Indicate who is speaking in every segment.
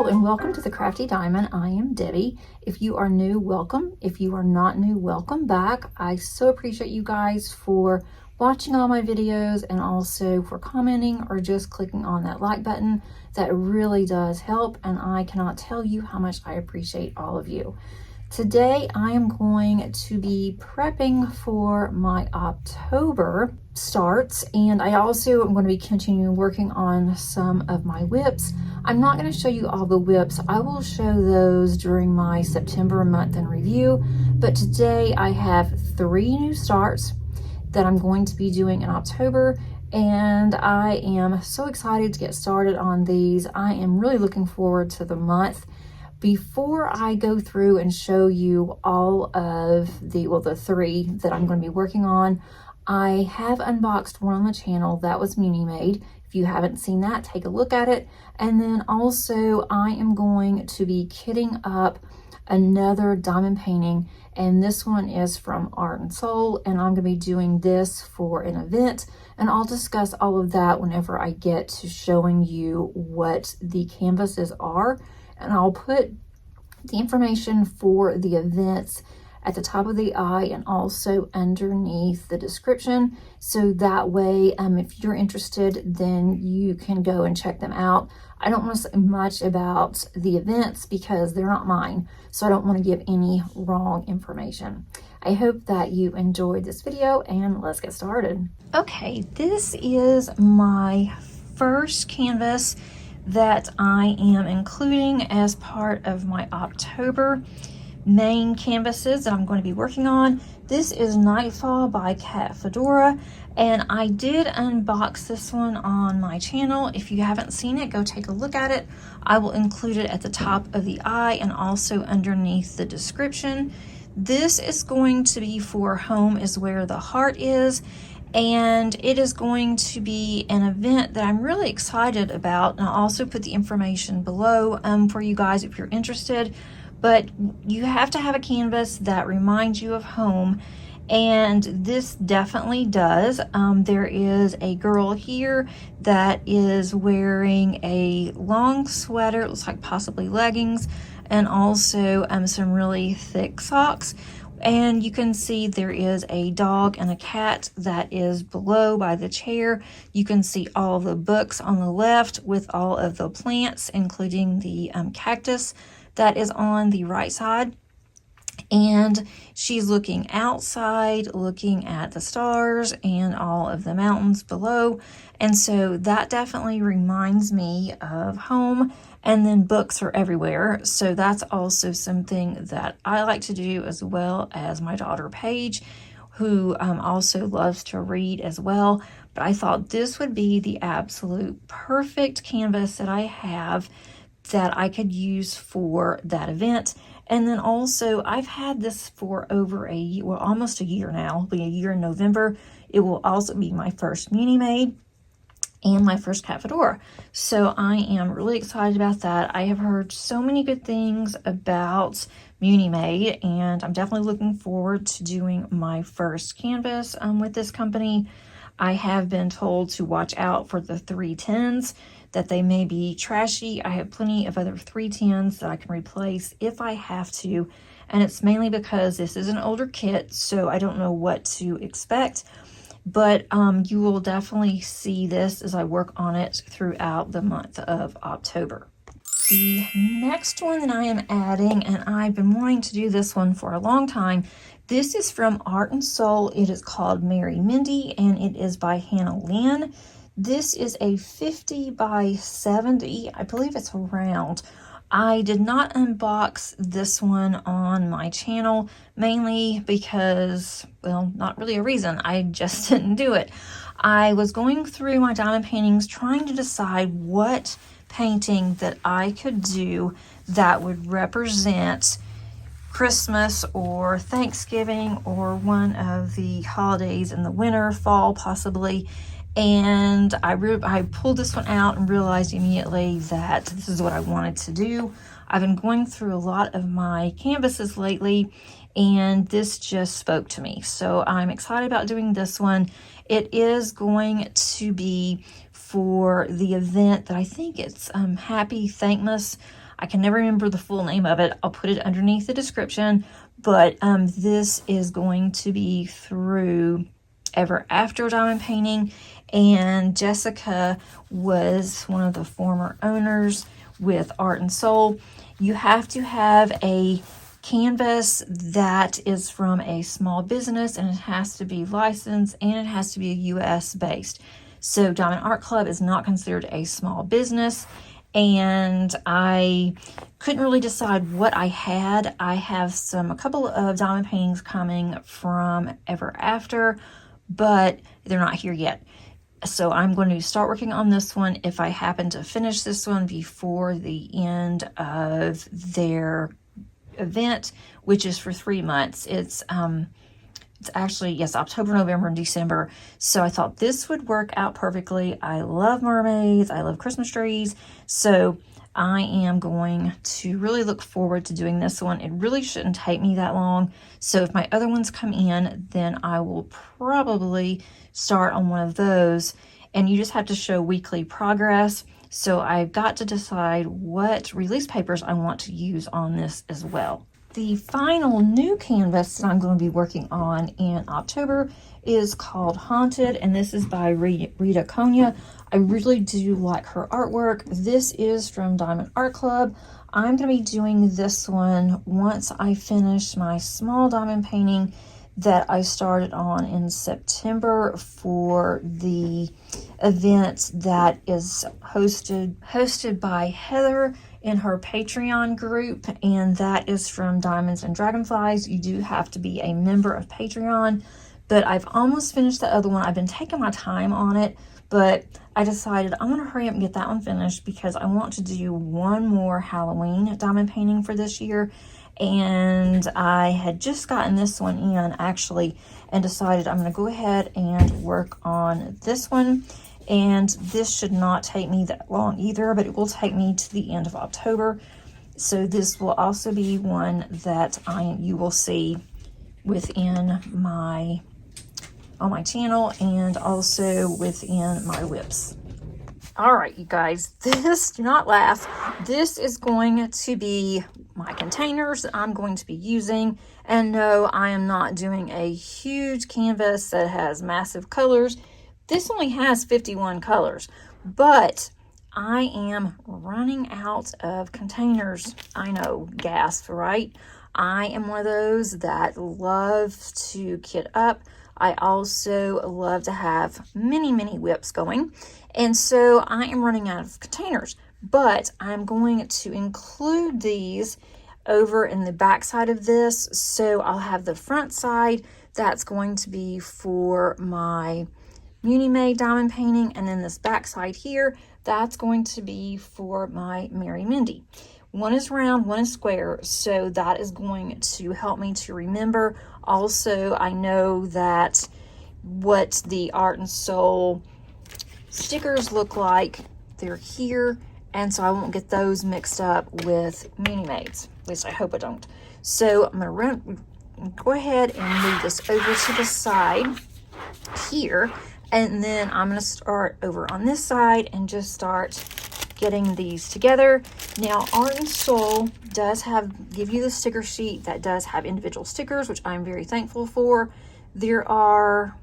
Speaker 1: Hello and welcome to the Crafty Diamond. I am Debbie. If you are new, welcome. If you are not new, welcome back. I so appreciate you guys for watching all my videos and also for commenting or just clicking on that like button. That really does help, and I cannot tell you how much I appreciate all of you. Today I am going to be prepping for my October starts, and I also am going to be continuing working on some of my whips. I'm not going to show you all the whips. I will show those during my September month in review, but today I have 3 new starts that I'm going to be doing in October, and I am so excited to get started on these. I am really looking forward to the month. Before I go through and show you all of the 3 that I'm going to be working on, I have unboxed one on the channel. That was Munimade. If you haven't seen that, take a look at it. And then also I am going to be kitting up another diamond painting, and this one is from Art and Soul, and I'm going to be doing this for an event, and I'll discuss all of that whenever I get to showing you what the canvases are. And I'll put the information for the events at the top of the eye and also underneath the description. So that way, if you're interested, then you can go and check them out. I don't want to say much about the events because they're not mine, so I don't want to give any wrong information. I hope that you enjoyed this video, and let's get started. Okay, this is my first canvas that I am including as part of my October main canvases that I'm going to be working on. This is Nightfall by Cat Fedora, and I did unbox this one on my channel. If you haven't seen it, go take a look at it. I will include it at the top of the eye and also underneath the description. This is going to be for Home is Where the Heart Is, and it is going to be an event that I'm really excited about, and I'll also put the information below for you guys if you're interested. But you have to have a canvas that reminds you of home, and this definitely does. There is a girl here that is wearing a long sweater, it looks like possibly leggings, and also some really thick socks. And you can see there is a dog and a cat that is below by the chair. You can see all the books on the left with all of the plants, including the cactus that is on the right side. And she's looking outside, looking at the stars and all of the mountains below. And so that definitely reminds me of home. And then books are everywhere, so that's also something that I like to do, as well as my daughter Paige, who also loves to read as well. But I thought this would be the absolute perfect canvas that I have that I could use for that event. And then also, I've had this for over a year, well, almost a year now. It'll be a year in November. It will also be my first Munimade and my first Cat Fedora. So I am really excited about that. I have heard so many good things about Munimade, and I'm definitely looking forward to doing my first canvas with this company. I have been told to watch out for the 310s, that they may be trashy. I have plenty of other 310s that I can replace if I have to, and it's mainly because this is an older kit, so I don't know what to expect. But you will definitely see this as I work on it throughout the month of October. The next one that I am adding, and I've been wanting to do this one for a long time, this is from Art and Soul. It is called Mary Mindy, and it is by Hannah Lynn. This is a 50 by 70, I believe it's round. I did not unbox this one on my channel, mainly because, well, not really a reason, I just didn't do it. I was going through my diamond paintings trying to decide what painting that I could do that would represent Christmas or Thanksgiving or one of the holidays in the winter, fall possibly. And I pulled this one out and realized immediately that this is what I wanted to do. I've been going through a lot of my canvases lately, and this just spoke to me. So I'm excited about doing this one. It is going to be for the event that I think it's Happy Thankmas. I can never remember the full name of it. I'll put it underneath the description, but this is going to be through Ever After Diamond Painting, and Jessica was one of the former owners with Art and Soul. You have to have a canvas that is from a small business, and it has to be licensed, and it has to be US based. So Diamond Art Club is not considered a small business, and I couldn't really decide what I had. I have a couple of diamond paintings coming from Ever After, but they're not here yet. So I'm going to start working on this one if I happen to finish this one before the end of their event, which is for 3 months. It's actually, yes, October, November, and December. So I thought this would work out perfectly. I love mermaids. I love Christmas trees. So I am going to really look forward to doing this one. It really shouldn't take me that long. So if my other ones come in, then I will probably start on one of those. And you just have to show weekly progress. So I've got to decide what release papers I want to use on this as well. The final new canvas that I'm going to be working on in October is called Haunted, and this is by Rita Konya. I really do like her artwork. This is from Diamond Art Club. I'm going to be doing this one once I finish my small diamond painting that I started on in September for the event that is hosted by Heather in her Patreon group, and that is from Diamonds and Dragonflies. You do have to be a member of Patreon, but I've almost finished the other one. I've been taking my time on it, but I decided I'm going to hurry up and get that one finished because I want to do one more Halloween diamond painting for this year. And I had just gotten this one in actually and decided I'm going to go ahead and work on this one. And this should not take me that long either, but it will take me to the end of October. So this will also be one that you will see within on my channel and also within my whips. All right, you guys, do not laugh. This is going to be my containers that I'm going to be using. And no, I am not doing a huge canvas that has massive colors. This only has 51 colors, but I am running out of containers. I know, gasp, right? I am one of those that love to kit up. I also love to have many whips going. And so I am running out of containers, but I'm going to include these over in the back side of this. So I'll have the front side that's going to be for my Munimade diamond painting, and then this back side here, that's going to be for my Mary Mindy. One is round, one is square, so that is going to help me to remember. Also, I know that what the Art and Soul stickers look like, they're here, and so I won't get those mixed up with Munimades. At least I hope I don't. So I'm going to go ahead and move this over to the side here. And then I'm going to start over on this side and just start getting these together. Now, Art and Soul does give you the sticker sheet that does have individual stickers, which I'm very thankful for. There are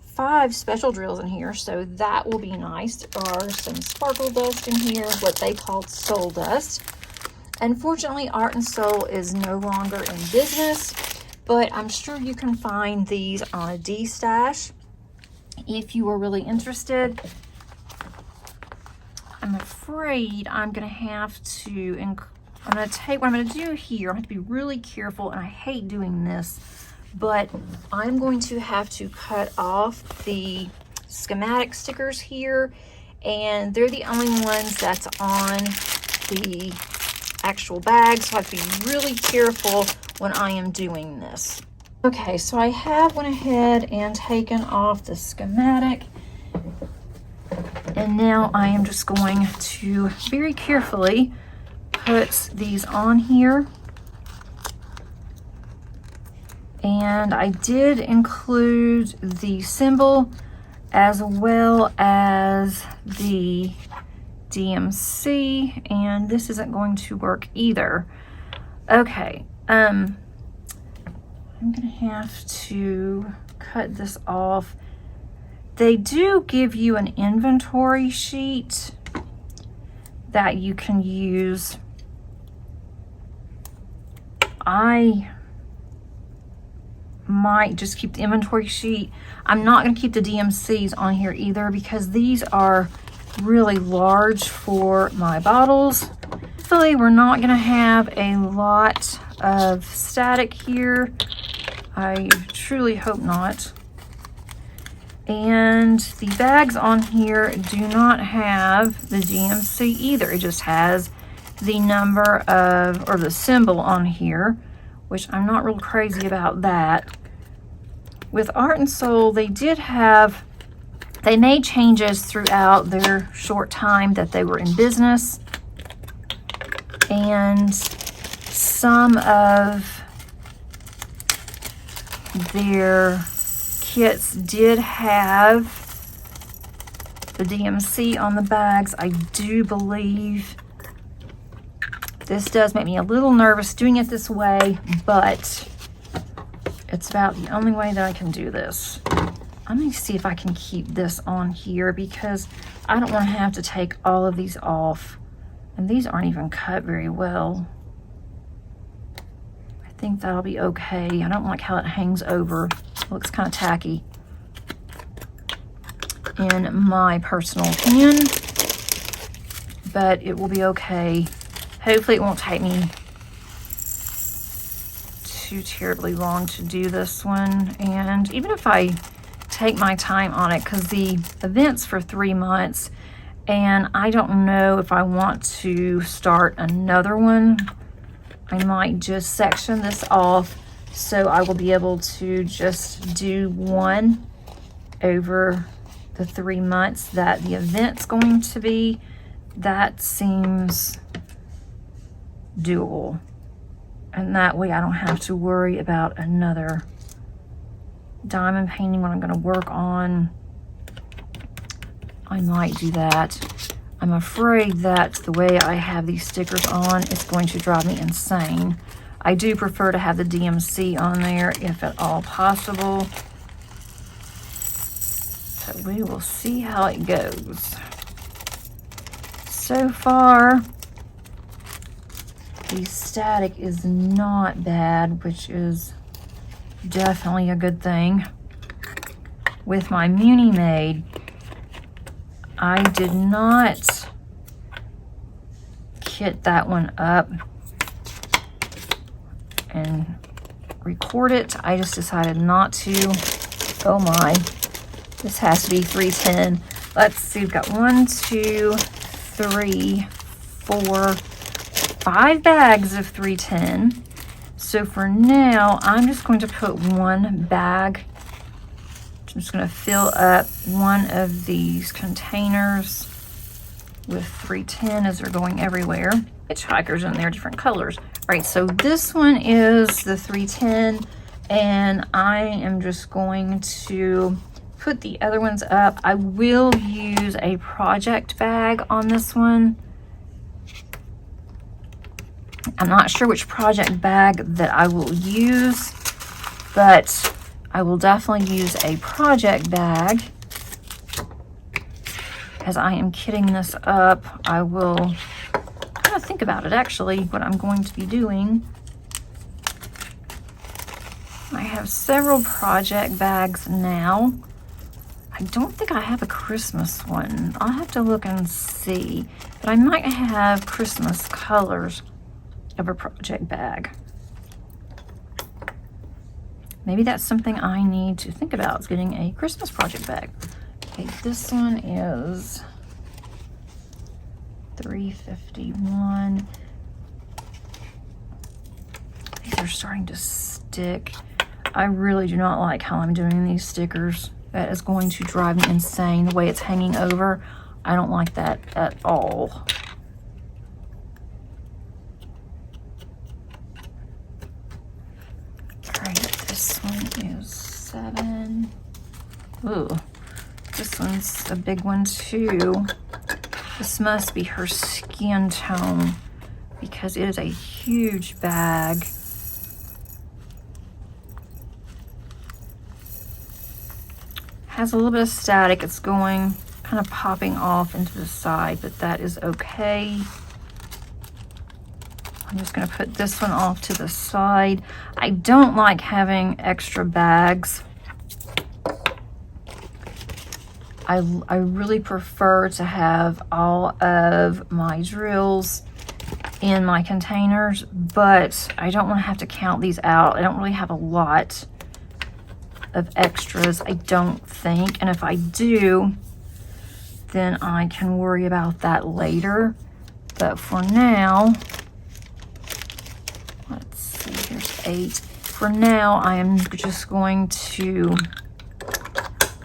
Speaker 1: 5 special drills in here, so that will be nice. There are some sparkle dust in here, what they call soul dust. Unfortunately, Art and Soul is no longer in business, but I'm sure you can find these on a D-stash. If you are really interested, I'm afraid I'm going to have to, what I'm going to do here, I have to be really careful, and I hate doing this, but I'm going to have to cut off the schematic stickers here, and they're the only ones that's on the actual bag, so I have to be really careful when I am doing this. Okay, so I have went ahead and taken off the schematic, and now I am just going to very carefully put these on here. And I did include the symbol as well as the DMC, and this isn't going to work either. Okay, I'm gonna have to cut this off. They do give you an inventory sheet that you can use. I might just keep the inventory sheet. I'm not going to keep the DMCs on here either because these are really large for my bottles. Hopefully we're not going to have a lot of static here. I truly hope not. And the bags on here do not have the DMC either. It just has the number of, or the symbol on here, which I'm not real crazy about that. With Art and Soul, they made changes throughout their short time that they were in business. And some of their kits did have the DMC on the bags. I do believe this does make me a little nervous doing it this way, but it's about the only way that I can do this. I'm going to see if I can keep this on here because I don't want to have to take all of these off. And these aren't even cut very well. I think that'll be okay. I don't like how it hangs over. It looks kind of tacky, in my personal opinion, but it will be okay. Hopefully it won't take me too terribly long to do this one. And even if I take my time on it, because the event's for 3 months, and I don't know if I want to start another one, I might just section this off so I will be able to just do one over the 3 months that the event's going to be. That seems doable. And that way I don't have to worry about another diamond painting when I'm going to work on. I might do that. I'm afraid that the way I have these stickers on, it's going to drive me insane. I do prefer to have the DMC on there if at all possible. So we will see how it goes. So far, the static is not bad, which is definitely a good thing. With my Munimade, I did not kit that one up and record it. I just decided not to. Oh my, this has to be 310. Let's see, we've got 1, 2, 3, 4, 5 bags of 310. So for now, I'm just going to put one bag. I'm just going to fill up one of these containers with 310 as they're going everywhere. Hitchhikers in there, different colors. All right, so this one is the 310, and I am just going to put the other ones up. I will use a project bag on this one. I'm not sure which project bag that I will use, but I will definitely use a project bag. As I am kitting this up, I will kind of think about it actually, what I'm going to be doing. I have several project bags now. I don't think I have a Christmas one. I'll have to look and see, but I might have Christmas colors of a project bag. Maybe that's something I need to think about, is getting a Christmas project bag. Okay, this one is $3.51. These are starting to stick. I really do not like how I'm doing these stickers. That is going to drive me insane, the way it's hanging over. I don't like that at all. This one is 7. Ooh, this one's a big one too. This must be her skin tone because it is a huge bag. Has a little bit of static. It's going kind of popping off into the side, but that is okay. I'm just going to put this one off to the side. I don't like having extra bags. I really prefer to have all of my drills in my containers, but I don't want to have to count these out. I don't really have a lot of extras, I don't think. And if I do, then I can worry about that later. But for now, let's see, here's 8. For now, I am just going to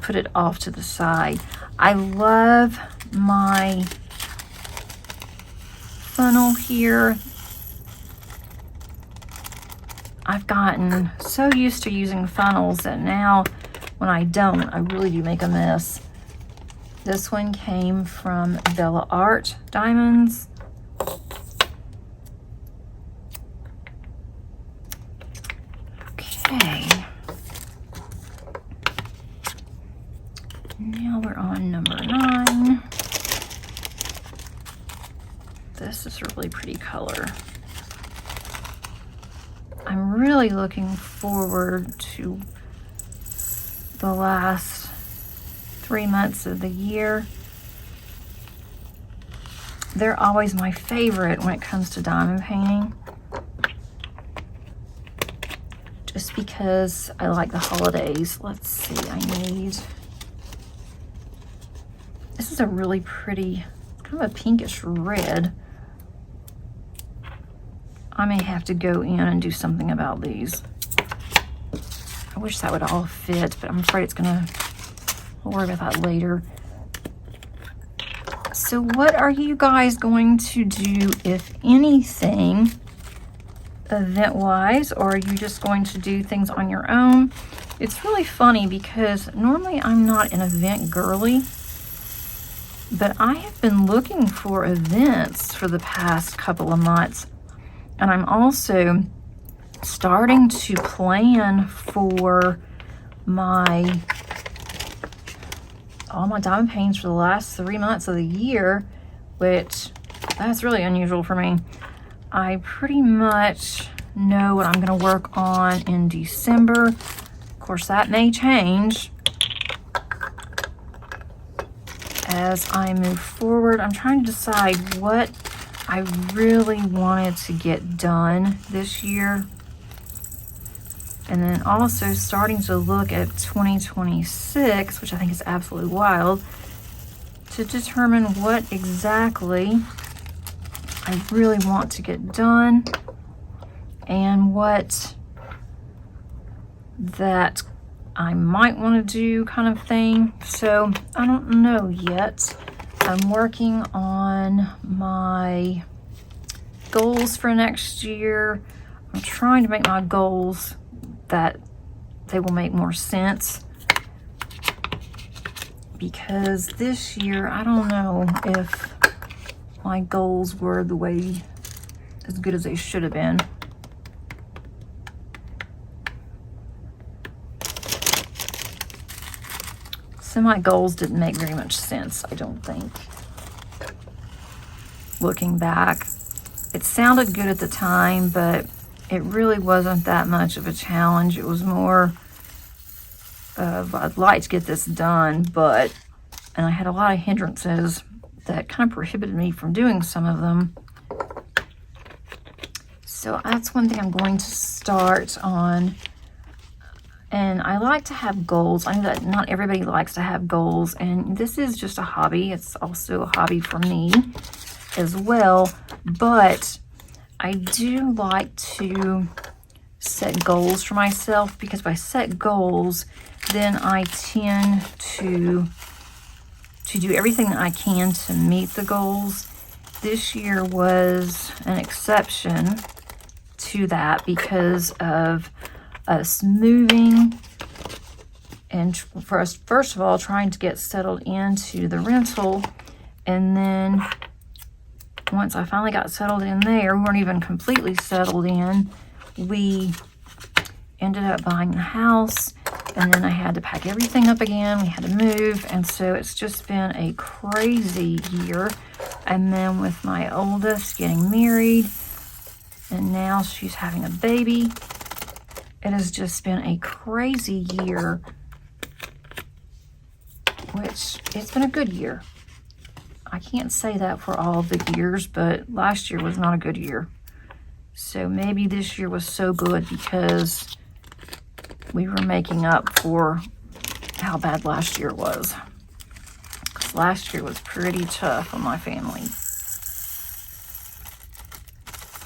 Speaker 1: put it off to the side. I love my funnel here. I've gotten so used to using funnels that now when I don't, I really do make a mess. This one came from Bella Art Diamonds. Okay. Now we're on number 9. This is a really pretty color. I'm really looking forward to the last 3 months of the year. They're always my favorite when it comes to diamond painting, just because I like the holidays. Let's see, I need, this is a really pretty, kind of a pinkish red. I may have to go in and do something about these. I wish that would all fit, but I'm afraid it's gonna, we'll worry about that later. So what are you guys going to do, if anything, event-wise, or are you just going to do things on your own? It's really funny because normally I'm not an event girly, but I have been looking for events for the past couple of months. And I'm also starting to plan for all my diamond paintings for the last 3 months of the year, which that's really unusual for me. I pretty much know what I'm going to work on in December. Of course, that may change as I move forward. I'm trying to decide what I really wanted to get done this year. And then also starting to look at 2026, which I think is absolutely wild, to determine what exactly I really want to get done and what that I might want to do, kind of thing. So I don't know yet. I'm working on my goals for next year. I'm trying to make my goals that they will make more sense, because this year I don't know if my goals were the way as good as they should have been. So my goals didn't make very much sense, I don't think. Looking back, it sounded good at the time, but it really wasn't that much of a challenge. It was more of, I'd like to get this done, but, and I had a lot of hindrances that kind of prohibited me from doing some of them. So that's one thing I'm going to start on. And I like to have goals. I know that not everybody likes to have goals, and this is just a hobby. It's also a hobby for me as well, but I do like to set goals for myself, because if I set goals, then I tend to do everything that I can to meet the goals. This year was an exception to that because of us moving, and for us, first of all, trying to get settled into the rental, And then once I finally got settled in there, we weren't even completely settled in. We ended up buying the house, and then I had to pack everything up again. We had to move, and so it's just been a crazy year. And then with my oldest getting married, and now she's having a baby, it has just been a crazy year, which it's been a good year. I can't say that for all of the years, but last year was not a good year. So maybe this year was so good because we were making up for how bad last year was. Because last year was pretty tough on my family.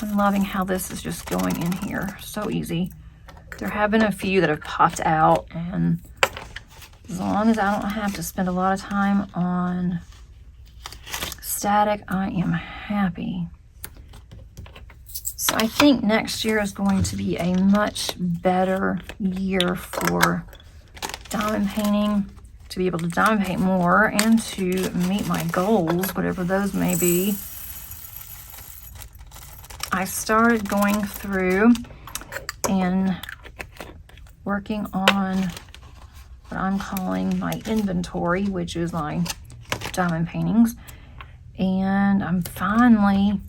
Speaker 1: I'm loving how this is just going in here. So easy. There have been a few that have popped out, and as long as I don't have to spend a lot of time on static, I am happy. So I think next year is going to be a much better year for diamond painting, to be able to diamond paint more and to meet my goals, whatever those may be. I started going through and working on what I'm calling my inventory, which is my diamond paintings. And I'm finally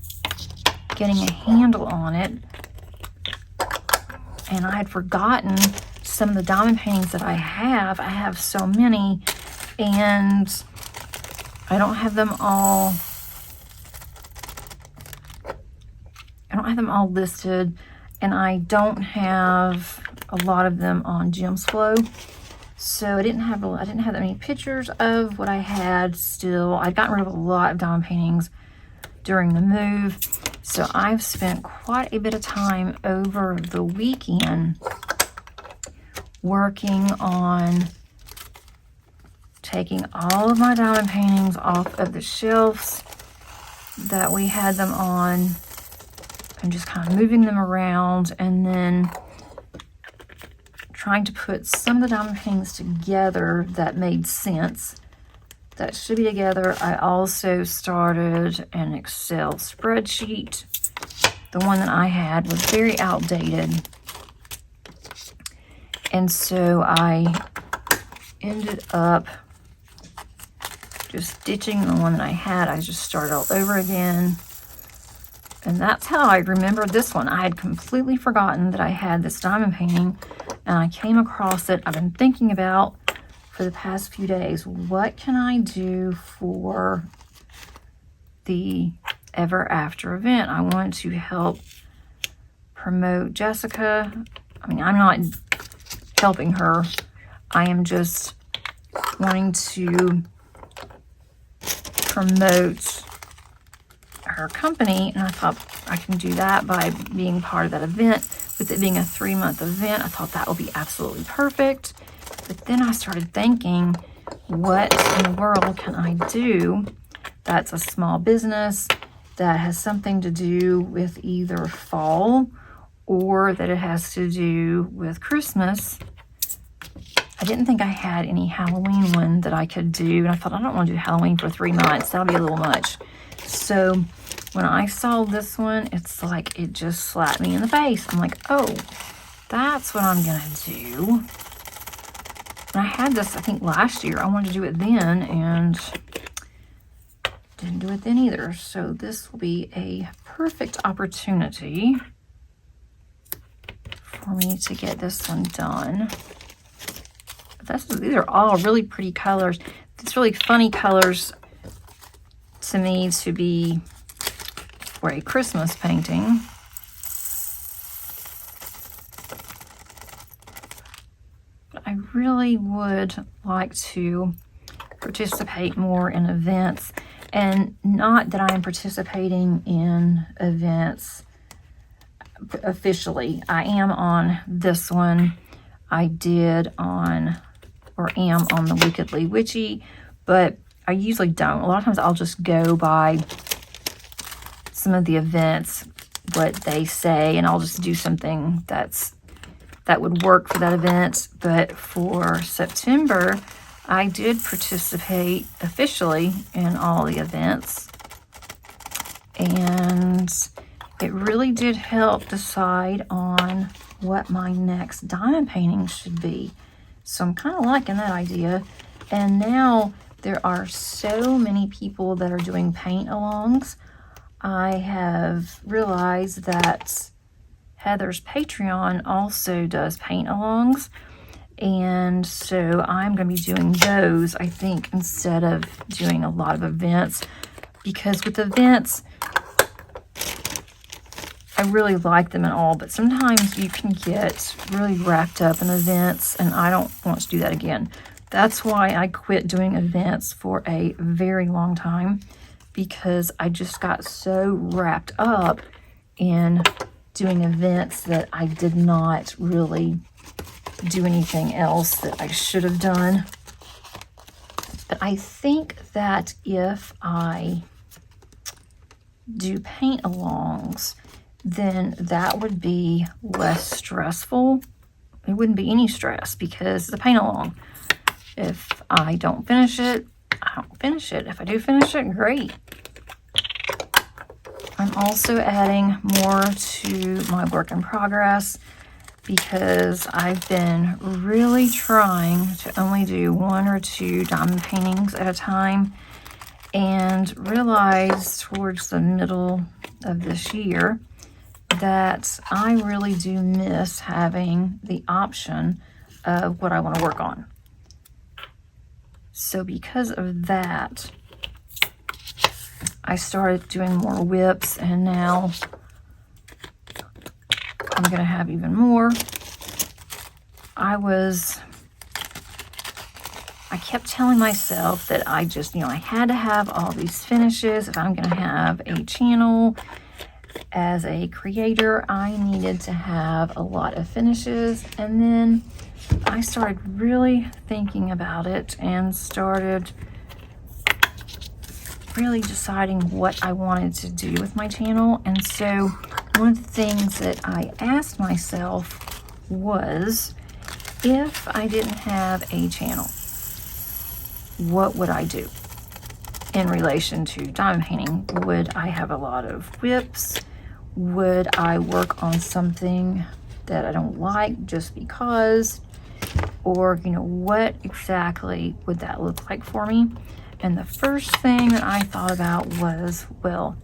Speaker 1: getting a handle on it. And I had forgotten some of the diamond paintings that I have. I have so many, and I don't have them all. I don't have them all listed, and I don't have a lot of them on Gems Flow. So I didn't have that many pictures of what I had still. I'd gotten rid of a lot of diamond paintings during the move. So I've spent quite a bit of time over the weekend working on taking all of my diamond paintings off of the shelves that we had them on and just kind of moving them around, and then trying to put some of the diamond paintings together that made sense, that should be together. I also started an Excel spreadsheet. The one that I had was very outdated, and so I ended up just ditching the one that I had. I just started all over again. And that's how I remembered this one. I had completely forgotten that I had this diamond painting, and I came across it. I've been thinking about for the past few days, what can I do for the Ever After event? I wanted to help promote Jessica. I mean, I'm not helping her. I am just wanting to promote her company, and I thought I can do that by being part of that event. With it being a 3-month event, I thought that would be absolutely perfect. But then I started thinking, what in the world can I do that's a small business, that has something to do with either fall or that it has to do with Christmas? I didn't think I had any Halloween one that I could do, and I thought, I don't want to do Halloween for 3 months. That'll be a little much. So when I saw this one, it's like it just slapped me in the face. I'm like, oh, that's what I'm gonna do. And I had this, I think, last year. I wanted to do it then, and didn't do it then either. So this will be a perfect opportunity for me to get this one done. These are all really pretty colors. It's really funny colors to me to be for a Christmas painting. But I really would like to participate more in events, and not that I am participating in events officially. I am on this one. I did on, or am on, the Wickedly Witchy, but I usually don't. A lot of times I'll just go by some of the events, what they say, and I'll just do something that would work for that event. But for September, I did participate officially in all the events, and it really did help decide on what my next diamond painting should be. So I'm kind of liking that idea. And now there are so many people that are doing paint alongs. I have realized that Heather's Patreon also does paint alongs. And so I'm going to be doing those, I think, instead of doing a lot of events. Because with events, I really like them and all, but sometimes you can get really wrapped up in events, and I don't want to do that again. That's why I quit doing events for a very long time, because I just got so wrapped up in doing events that I did not really do anything else that I should have done. But I think that if I do paint alongs, then that would be less stressful. It wouldn't be any stress because it's a paint along. If I don't finish it, I don't finish it. If I do finish it, great. I'm also adding more to my work in progress because I've been really trying to only do 1 or 2 diamond paintings at a time, and realized towards the middle of this year that I really do miss having the option of what I want to work on. So because of that, I started doing more whips, and now I'm going to have even more. I kept telling myself that I just, I had to have all these finishes. If I'm going to have a channel as a creator, I needed to have a lot of finishes. And then I started really thinking about it and started really deciding what I wanted to do with my channel. And so one of the things that I asked myself was, if I didn't have a channel, what would I do in relation to diamond painting? Would I have a lot of whips? Would I work on something that I don't like just because? Or, what exactly would that look like for me? And the first thing that I thought about was, well,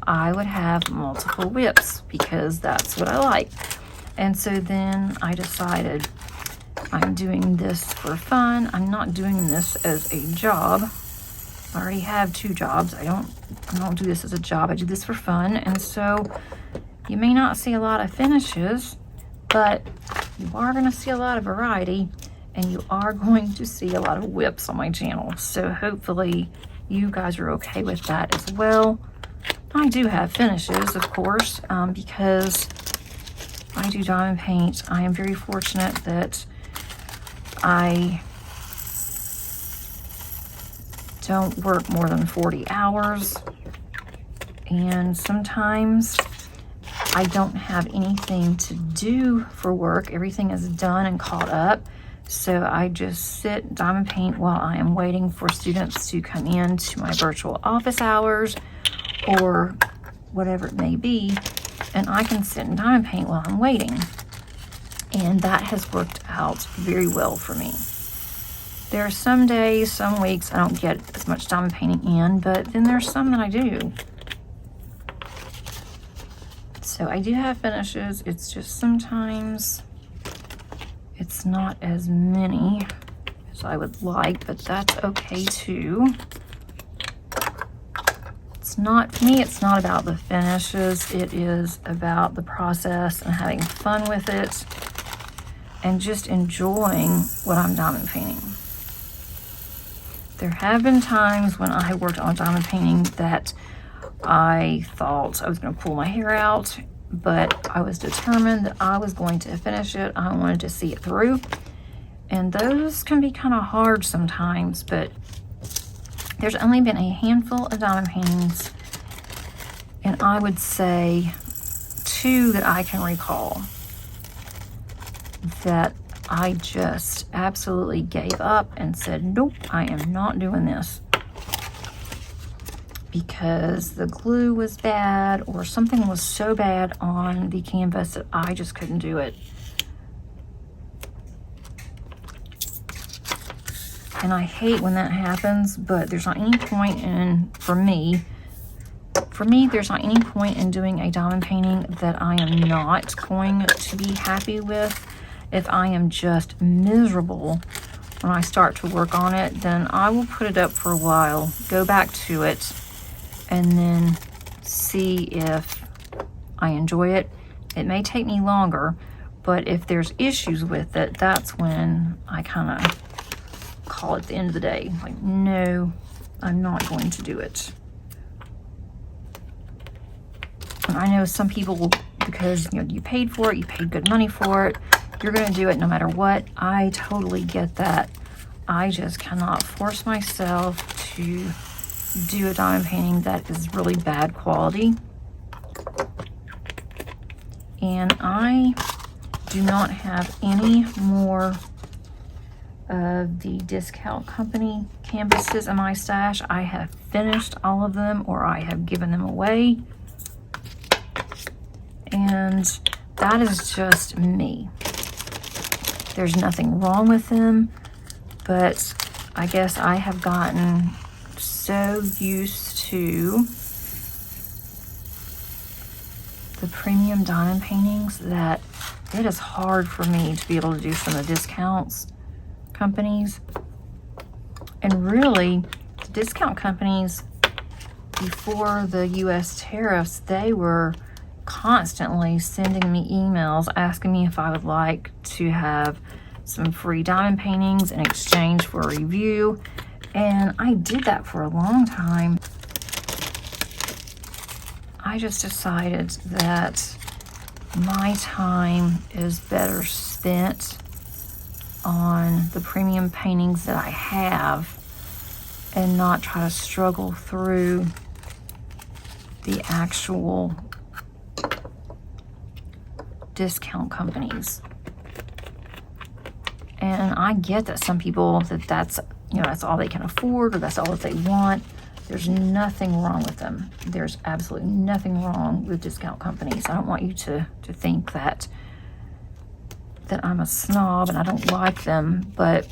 Speaker 1: I would have multiple whips because that's what I like. And so then I decided, I'm doing this for fun. I'm not doing this as a job. I already have 2 jobs. I don't do this as a job. I do this for fun. And so you may not see a lot of finishes, but you are going to see a lot of variety, and you are going to see a lot of whips on my channel. So hopefully you guys are okay with that as well. I do have finishes, of course, because I do diamond paint. I am very fortunate that I don't work more than 40 hours, and sometimes I don't have anything to do for work. Everything is done and caught up. So I just sit diamond paint while I am waiting for students to come in to my virtual office hours or whatever it may be. And I can sit and diamond paint while I'm waiting. And that has worked out very well for me. There are some days, some weeks I don't get as much diamond painting in, but then there's some that I do. So I do have finishes. It's just sometimes it's not as many as I would like, but that's okay too. For me, it's not about the finishes. It is about the process and having fun with it and just enjoying what I'm diamond painting. There have been times when I worked on diamond painting that I thought I was going to pull my hair out, but I was determined that I was going to finish it. I wanted to see it through. And those can be kind of hard sometimes, but there's only been a handful of diamond paintings, and I would say 2 that I can recall that I just absolutely gave up and said, nope, I am not doing this, because the glue was bad or something was so bad on the canvas that I just couldn't do it. And I hate when that happens, but there's not any point in, for me, there's not any point in doing a diamond painting that I am not going to be happy with. If I am just miserable when I start to work on it, then I will put it up for a while, go back to it, and then see if I enjoy it. It may take me longer, but if there's issues with it, that's when I kind of call it the end of the day. Like, no, I'm not going to do it. And I know some people, because you paid for it, you paid good money for it, you're going to do it no matter what. I totally get that. I just cannot force myself to do a diamond painting that is really bad quality. And I do not have any more of the discount company canvases in my stash. I have finished all of them, or I have given them away. And that is just me. There's nothing wrong with them, but I guess I have gotten so used to the premium diamond paintings that it is hard for me to be able to do some of the discounts companies. And really, the discount companies, before the US tariffs, they were constantly sending me emails asking me if I would like to have some free diamond paintings in exchange for a review. And I did that for a long time. I just decided that my time is better spent on the premium paintings that I have and not try to struggle through the actual discount companies. And I get that some people, that's that's all they can afford, or that's all that they want. There's nothing wrong with them. There's absolutely nothing wrong with discount companies. I don't want you to think that I'm a snob and I don't like them, but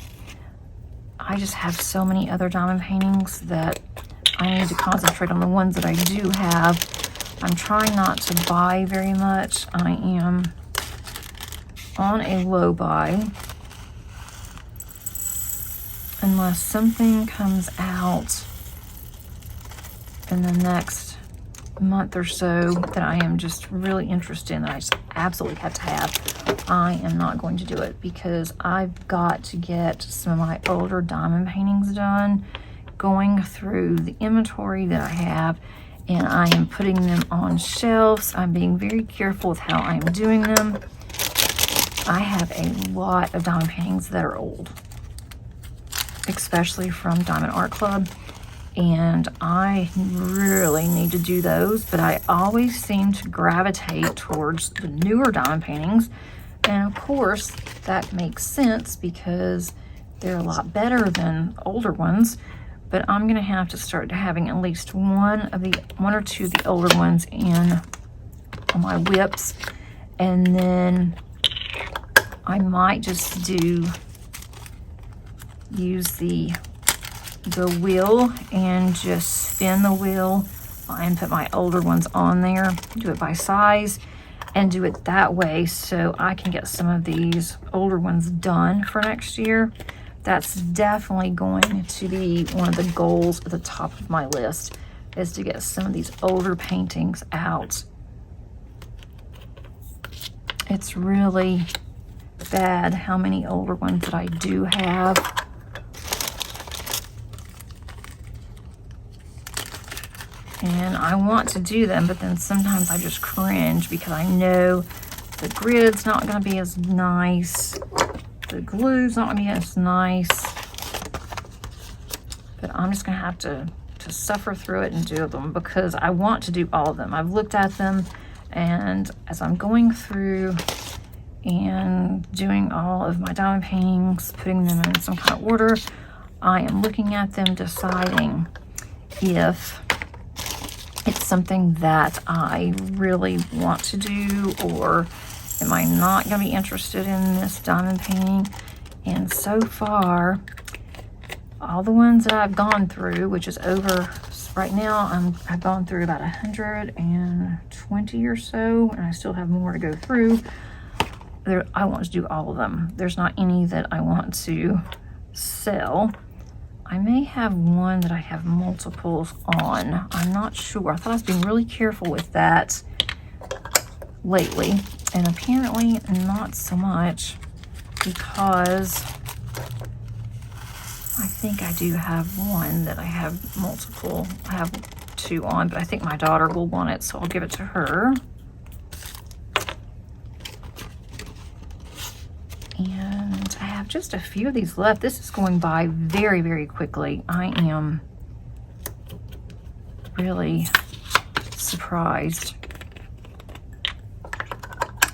Speaker 1: I just have so many other diamond paintings that I need to concentrate on the ones that I do have. I'm trying not to buy very much. I am on a low buy unless something comes out in the next month or so that I am just really interested in, that I just absolutely have to have. I am not going to do it, because I've got to get some of my older diamond paintings done, going through the inventory that I have, and I am putting them on shelves. I'm being very careful with how I'm doing them. I have a lot of diamond paintings that are old, especially from Diamond Art Club, and I really need to do those, but I always seem to gravitate towards the newer diamond paintings. And of course that makes sense because they're a lot better than older ones, but I'm gonna have to start having at least one or two of the older ones on my whips, and then I might just use the wheel and just spin the wheel and put my older ones on there, do it by size, and do it that way so I can get some of these older ones done for next year. That's definitely going to be one of the goals at the top of my list, is to get some of these older paintings out. It's really bad how many older ones that I do have. And I want to do them, but then sometimes I just cringe because I know the grid's not going to be as nice. The glue's not going to be as nice. But I'm just going to have to suffer through it and do them, because I want to do all of them. I've looked at them, and as I'm going through and doing all of my diamond paintings, putting them in some kind of order. I am looking at them, deciding if it's something that I really want to do, or am I not going to be interested in this diamond painting. And so far, all the ones that I've gone through, which is over right now, I've gone through about 120 or so, and I still have more to go through. I want to do all of them. There's not any that I want to sell. I may have one that I have multiples on. I'm not sure. I thought I was being really careful with that lately, and apparently not so much, because I think I do have one that I have multiple. I have two on, but I think my daughter will want it, so I'll give it to her. And I have just a few of these left. This is going by very, very quickly. I am really surprised.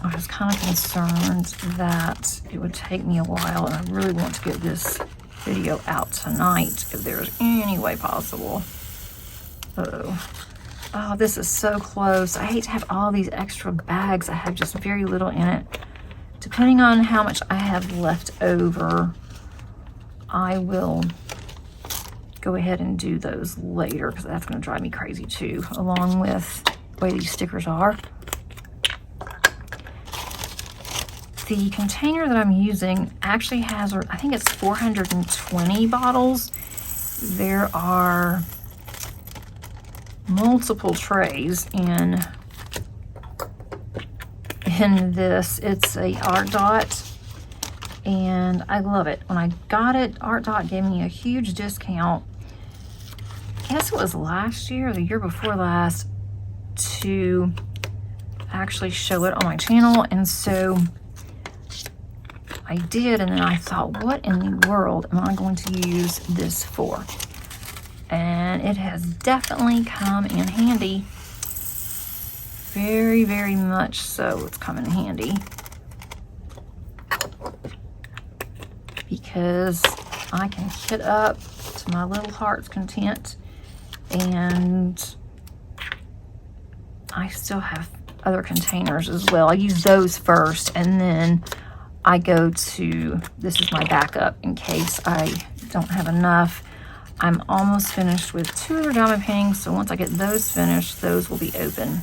Speaker 1: I was kind of concerned that it would take me a while, and I really want to get this video out tonight if there's any way possible. Oh, this is so close. I hate to have all these extra bags. I have just very little in it. Depending on how much I have left over, I will go ahead and do those later, because that's going to drive me crazy too, along with the way these stickers are. The container that I'm using actually has, I think it's 420 bottles. There are multiple trays in this. It's a Art Dot, and I love it. When I got it, Art Dot gave me a huge discount. I guess it was last year or the year before last, to actually show it on my channel, and so I did, and then I thought, what in the world am I going to use this for? And it has definitely come in handy. Very, very much so it's come in handy. Because I can kit up to my little heart's content, and I still have other containers as well. I use those first, and then I go to, this is my backup in case I don't have enough. I'm almost finished with 2 other diamond paintings, so once I get those finished, those will be open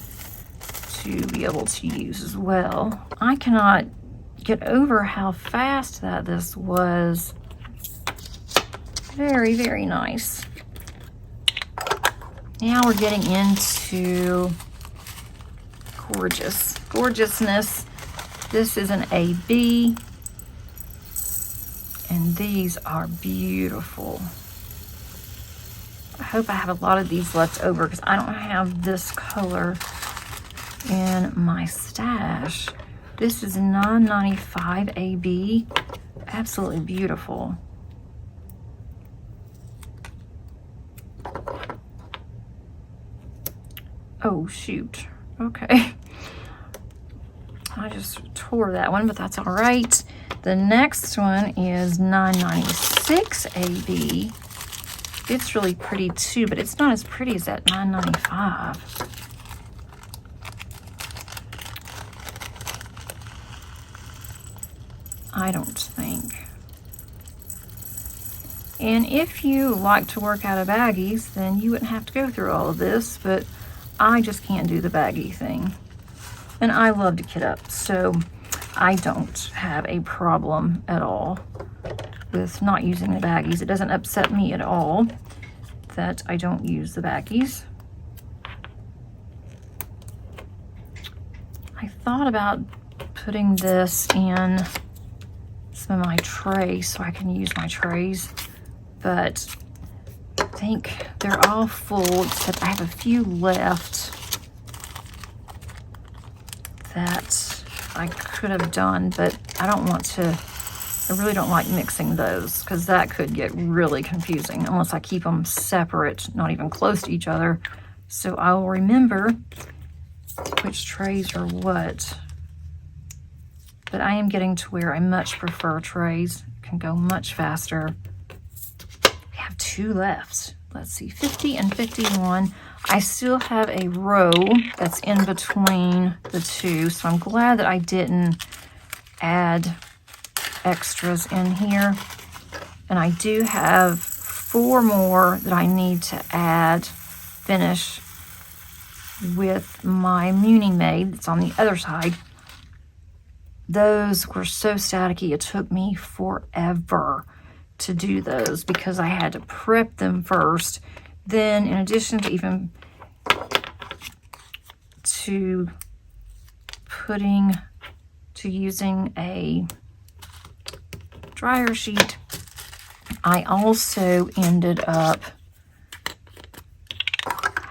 Speaker 1: to be able to use as well. I cannot get over how fast that this was. Very, very nice. Now we're getting into gorgeousness. This is an AB, and these are beautiful. I hope I have a lot of these left over, because I don't have this color in my stash. This is 9.95 AB. Absolutely beautiful. Oh shoot, okay. I just tore that one, but that's all right. The next one is 9.96 AB. It's really pretty too, but it's not as pretty as that 9.95. I don't think. And if you like to work out of baggies, then you wouldn't have to go through all of this, but I just can't do the baggy thing. And I love to kit up, so I don't have a problem at all with not using the baggies. It doesn't upset me at all that I don't use the baggies. I thought about putting this in some of my trays so I can use my trays, but I think they're all full, except I have a few left that I could have done, but I don't want to. I really don't like mixing those, because that could get really confusing unless I keep them separate, not even close to each other. So I'll remember which trays are what. but I am getting to where I much prefer trays. Can go much faster. We have 2 left. Let's see, 50 and 51. I still have a row that's in between the 2, so I'm glad that I didn't add extras in here. And I do have 4 more that I need to add, finish with my Munimade that's on the other side. Those were so staticky, it took me forever to do those because I had to prep them first. Then in addition to using a dryer sheet, I also ended up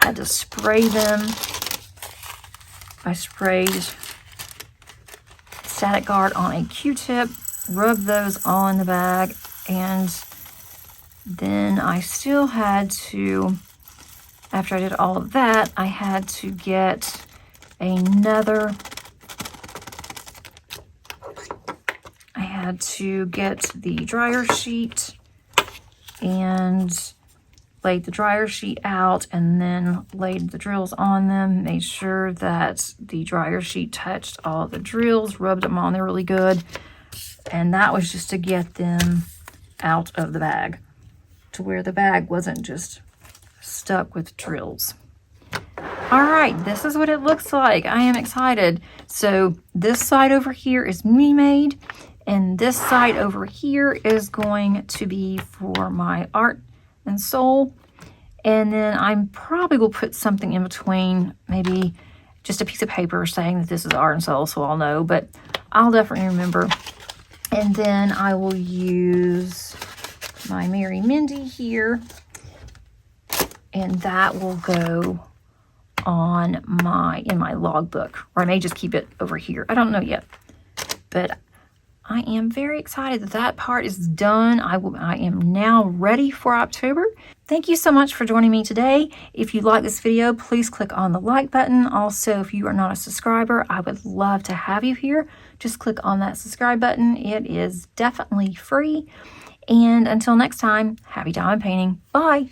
Speaker 1: had to spray them. I sprayed Static Guard on a Q-tip, rubbed those all in the bag, and then I still had to, after I did all of that, I had to get another, I had to get the dryer sheet and laid the dryer sheet out and then laid the drills on them, made sure that the dryer sheet touched all the drills, rubbed them on there really good, and that was just to get them out of the bag to where the bag wasn't just stuck with drills. All right, this is what it looks like. I am excited. So this side over here is Munimade, and this side over here is going to be for my art and soul. And then I'm probably will put something in between, maybe just a piece of paper saying that this is art and soul, so I'll know, but I'll definitely remember. And then I will use my Mary Mindy here, and that will go on in my logbook, or I may just keep it over here. I don't know yet, but I am very excited that that part is done. I am now ready for October. Thank you so much for joining me today. If you like this video, please click on the like button. Also, if you are not a subscriber, I would love to have you here. Just click on that subscribe button. It is definitely free. And until next time, happy diamond painting. Bye.